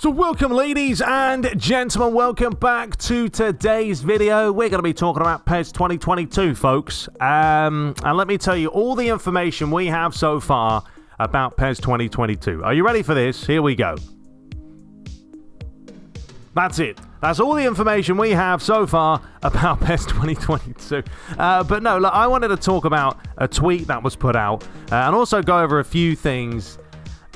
So welcome, ladies and gentlemen, welcome back to today's video. We're going to be talking about PES 2022, folks. And let me tell you all the information we have so far about PES 2022. Are you ready for this? Here we go. That's it. That's all the information we have so far about PES 2022. But no, look, I wanted to talk about a tweet that was put out and also go over a few things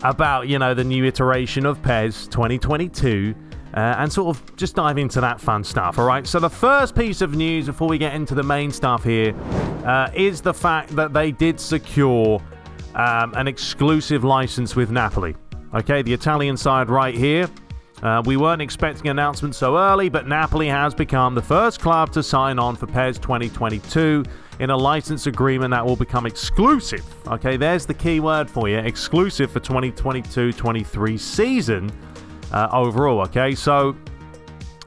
about, you know, the new iteration of PES 2022 and sort of just dive into that fun stuff, all right? So the first piece of news before we get into the main stuff here is the fact that they did secure an exclusive license with Napoli. Okay, the Italian side right here. We weren't expecting an announcement so early, but Napoli has become the first club to sign on for PES 2022 in a license agreement that will become exclusive. Okay, there's the key word for you, exclusive for 2022-23 season overall. Okay, so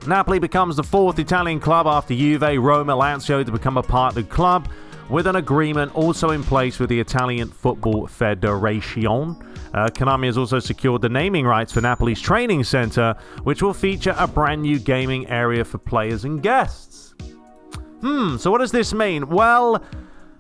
Napoli becomes the fourth Italian club after Juve, Roma, Lazio to become a part of the club, with an agreement also in place with the Italian Football Federation. Konami has also secured the naming rights for Napoli's training center, which will feature a brand new gaming area for players and guests. So what does this mean? Well,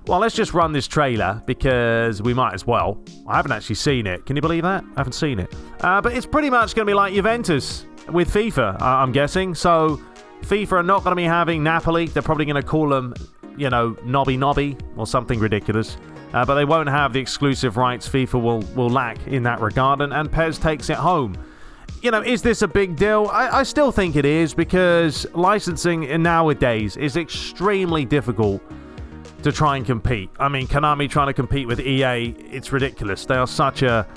let's just run this trailer because we might as well. I haven't actually seen it. Can you believe that? I haven't seen it. But it's pretty much going to be like Juventus with FIFA, I'm guessing. So FIFA are not going to be having Napoli. They're probably going to call them, you know, Nobby or something ridiculous. But they won't have the exclusive rights FIFA will lack in that regard, and PES takes it home. You know, is this a big deal? I still think it is, because licensing nowadays is extremely difficult to try and compete. I mean, Konami trying to compete with EA, it's ridiculous. They are such a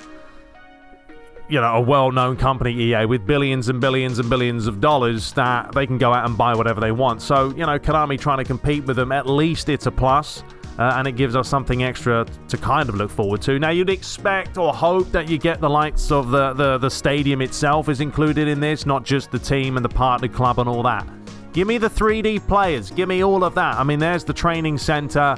well-known company, EA, with billions and billions and billions of dollars that they can go out and buy whatever they want. So, you know, Konami trying to compete with them, at least it's a plus. And it gives us something extra to kind of look forward to. Now, you'd expect or hope that you get the likes of the stadium itself is included in this, not just the team and the partner club and all that. Give me the 3D players. Give me all of that. I mean, there's the training center,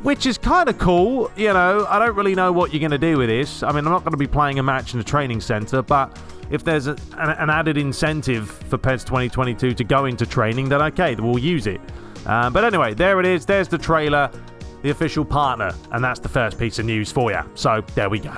which is kind of cool. You know, I don't really know what you're going to do with this. I mean, I'm not going to be playing a match in a training center, but if there's an added incentive for PES 2022 to go into training, then okay, we'll use it. But anyway, there it is. There's the trailer, the official partner, and that's the first piece of news for you. So there we go.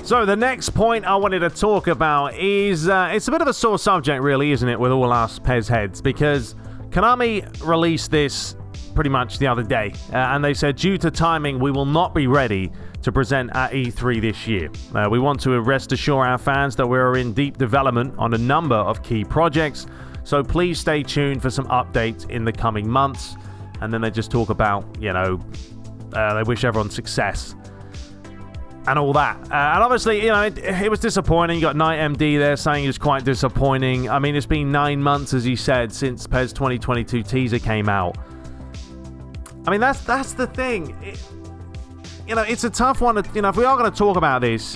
So the next point I wanted to talk about is, it's a bit of a sore subject really, isn't it, with all us PES heads, because Konami released this pretty much the other day, and they said, due to timing, we will not be ready to present at E3 this year. We want to rest assure our fans that we're in deep development on a number of key projects, so please stay tuned for some updates in the coming months. And then they just talk about, you know, they wish everyone success and all that. And obviously, you know, it was disappointing. You got Night MD there saying it was quite disappointing. I mean, it's been 9 months, as he said, since PES 2022 teaser came out. I mean, that's the thing. You know, it's a tough one. You know, if we are going to talk about this,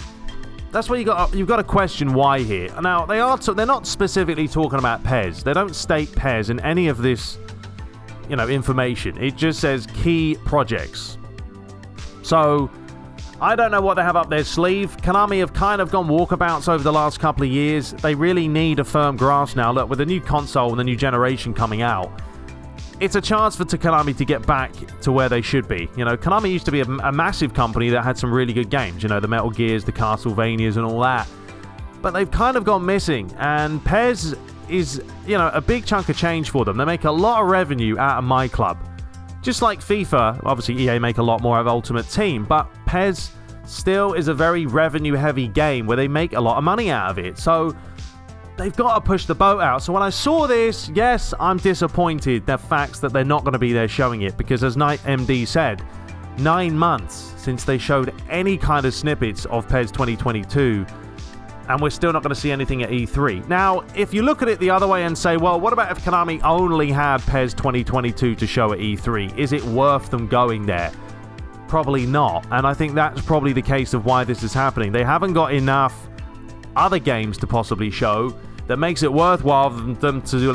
that's where you've got to question why here. Now, they're not specifically talking about PES. They don't state PES in any of this, you know, information. It just says key projects. So, I don't know what they have up their sleeve. Konami have kind of gone walkabouts over the last couple of years. They really need a firm grasp now. Look, with the new console and the new generation coming out, it's a chance for Konami to get back to where they should be. You know, Konami used to be a massive company that had some really good games. You know, the Metal Gears, the Castlevanias and all that. But they've kind of gone missing. And PES is, you know, a big chunk of change for them. They make a lot of revenue out of My Club. Just like FIFA, obviously EA make a lot more of Ultimate Team. But PES still is a very revenue-heavy game where they make a lot of money out of it. So they've got to push the boat out. So when I saw this, yes, I'm disappointed. The facts that they're not going to be there showing it, because as Night MD said, 9 months since they showed any kind of snippets of PES 2022, and we're still not going to see anything at E3. Now, if you look at it the other way and say, well, what about if Konami only had PES 2022 to show at E3? Is it worth them going there? Probably not. And I think that's probably the case of why this is happening. They haven't got enough other games to possibly show that makes it worthwhile them to do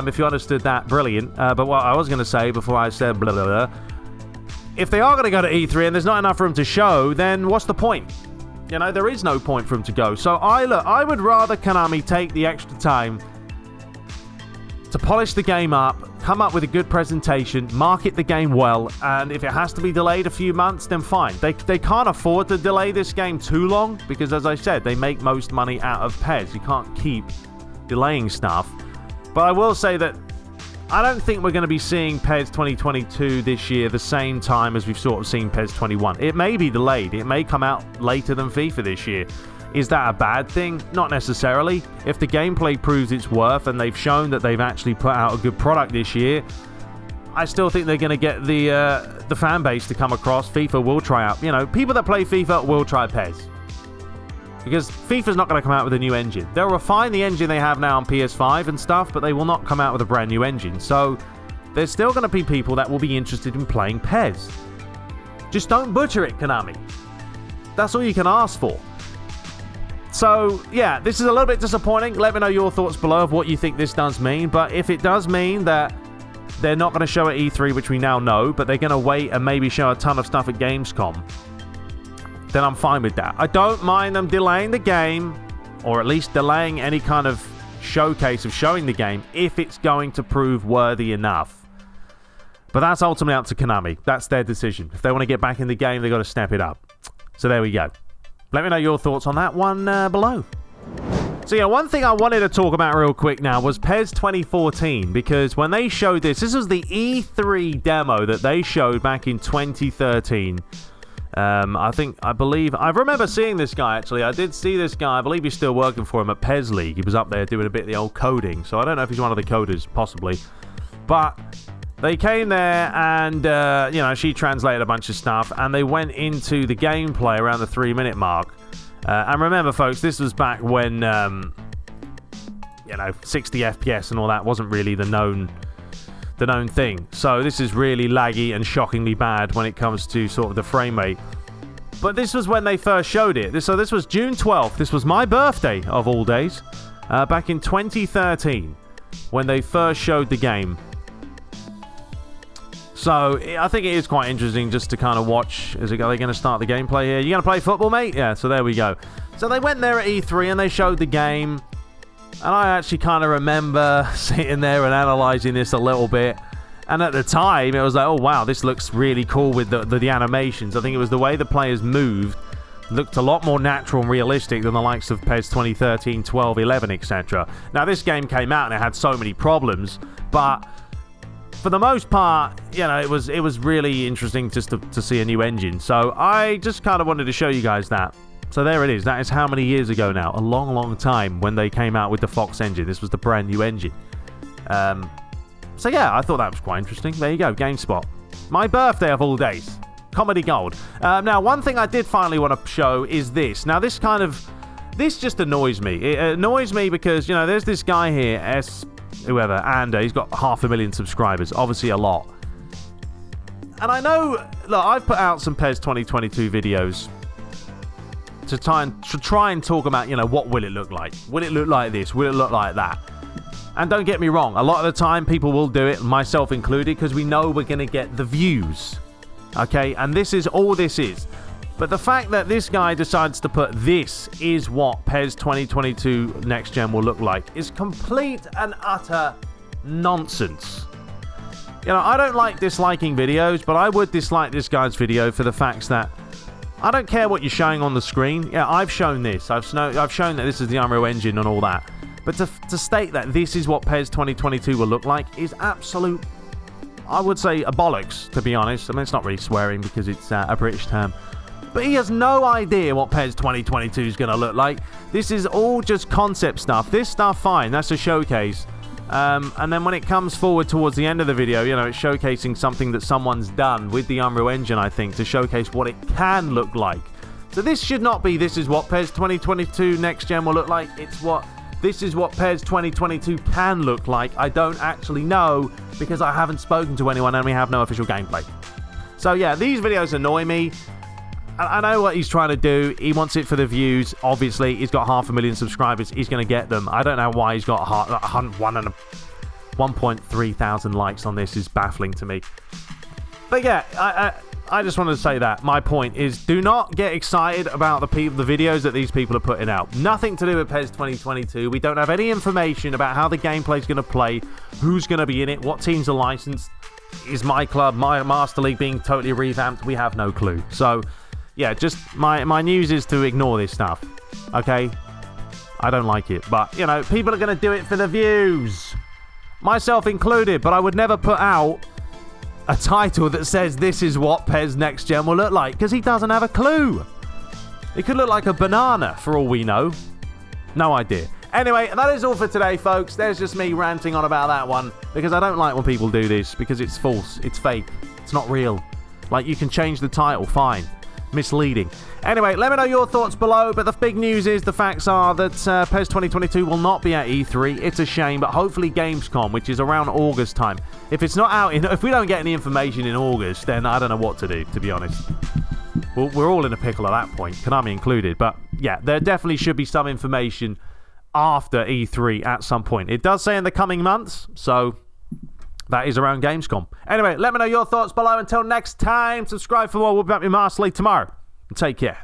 if you understood that, brilliant. But what I was going to say before I said blah, blah, blah, if they are going to go to E3 and there's not enough room to show, then what's the point? You know, there is no point for him to go. So I would rather Konami take the extra time to polish the game up, come up with a good presentation, market the game well, and if it has to be delayed a few months, then fine. They can't afford to delay this game too long because, as I said, they make most money out of PES. You can't keep delaying stuff. But I will say that I don't think we're going to be seeing PES 2022 this year the same time as we've sort of seen PES 21. It may be delayed. It may come out later than FIFA this year. Is that a bad thing? Not necessarily. If the gameplay proves its worth and they've shown that they've actually put out a good product this year, I still think they're going to get the fan base to come across. FIFA will try out. You know, people that play FIFA will try PES. Because FIFA's not going to come out with a new engine. They'll refine the engine they have now on PS5 and stuff, but they will not come out with a brand new engine. So there's still going to be people that will be interested in playing PES. Just don't butcher it, Konami. That's all you can ask for. So, yeah, this is a little bit disappointing. Let me know your thoughts below of what you think this does mean. But if it does mean that they're not going to show at E3, which we now know, but they're going to wait and maybe show a ton of stuff at Gamescom, then I'm fine with that. I don't mind them delaying the game, or at least delaying any kind of showcase of showing the game, if it's going to prove worthy enough. But that's ultimately up to Konami. That's their decision. If they want to get back in the game, they've got to step it up. So there we go. Let me know your thoughts on that one below. So yeah, one thing I wanted to talk about real quick now was PES 2014, because when they showed this was the E3 demo that they showed back in 2013. I remember seeing this guy, actually. I did see this guy. I believe he's still working for him at PES League. He was up there doing a bit of the old coding. So I don't know if he's one of the coders, possibly. But they came there and, she translated a bunch of stuff. And they went into the gameplay around the 3-minute mark. And remember, folks, this was back when, 60 FPS and all that wasn't really the known thing. So this is really laggy and shockingly bad when it comes to sort of the frame rate. But this was when they first showed it. So this was June 12th. This was my birthday of all days. Back in 2013 when they first showed the game. So I think it is quite interesting just to kind of watch. Are they going to start the gameplay here? You going to play football, mate? Yeah, so there we go. So they went there at E3 and they showed the game. And I actually kind of remember sitting there and analysing this a little bit. And at the time, it was like, oh, wow, this looks really cool with the animations. I think it was the way the players moved looked a lot more natural and realistic than the likes of PES 2013, 12, 11, etc. Now, this game came out and it had so many problems. But for the most part, it was really interesting just to see a new engine. So I just kind of wanted to show you guys that. So there it is. That is how many years ago now? A long, long time when they came out with the Fox engine. This was the brand new engine. So yeah, I thought that was quite interesting. There you go, GameSpot. My birthday of all days. Comedy gold. Now, one thing I did finally want to show is this. Now, this just annoys me. It annoys me because, there's this guy here, and he's got 500,000 subscribers. Obviously a lot. And I know, look, I've put out some PES 2022 videos to try and talk about, what will it look like? Will it look like this? Will it look like that? And don't get me wrong, a lot of the time people will do it, myself included, because we know we're going to get the views. Okay, and this is all this is. But the fact that this guy decides to put this is what PES 2022 Next Gen will look like is complete and utter nonsense. I don't like disliking videos, but I would dislike this guy's video for the facts that I don't care what you're showing on the screen. Yeah, I've shown this. I've shown that this is the Unreal Engine and all that. But to state that this is what PES 2022 will look like is absolute, I would say, a bollocks, to be honest. I mean, it's not really swearing because it's a British term. But he has no idea what PES 2022 is going to look like. This is all just concept stuff. This stuff, fine. That's a showcase. And then when it comes forward towards the end of the video, it's showcasing something that someone's done with the Unreal Engine, I think, to showcase what it can look like. So this should not be, this is what PES 2022 Next Gen will look like. This is what PES 2022 can look like. I don't actually know because I haven't spoken to anyone and we have no official gameplay. So yeah, these videos annoy me. I know what he's trying to do. He wants it for the views. Obviously, he's got 500,000 subscribers. He's going to get them. I don't know why he's got 1.3 thousand likes on this. Is baffling to me. But yeah, I just wanted to say that. My point is, do not get excited about the videos that these people are putting out. Nothing to do with PES 2022. We don't have any information about how the gameplay's going to play, who's going to be in it, what teams are licensed. Is my club, my Master League being totally revamped? We have no clue. So, yeah, just my news is to ignore this stuff. Okay? I don't like it. But, you know, people are going to do it for the views. Myself included. But I would never put out a title that says this is what PES Next Gen will look like. Because he doesn't have a clue. It could look like a banana for all we know. No idea. Anyway, that is all for today, folks. There's just me ranting on about that one. Because I don't like when people do this. Because it's false. It's fake. It's not real. Like, you can change the title. Fine. Misleading. Anyway, let me know your thoughts below. But the big news is, the facts are that PES 2022 will not be at E3. It's a shame. But hopefully Gamescom, which is around August time. If it's not out, if we don't get any information in August, then I don't know what to do, to be honest. Well, we're all in a pickle at that point. Konami included. But yeah, there definitely should be some information after E3 at some point. It does say in the coming months, so that is around Gamescom. Anyway, let me know your thoughts below. Until next time, subscribe for more. We'll be back with Master League tomorrow. And take care.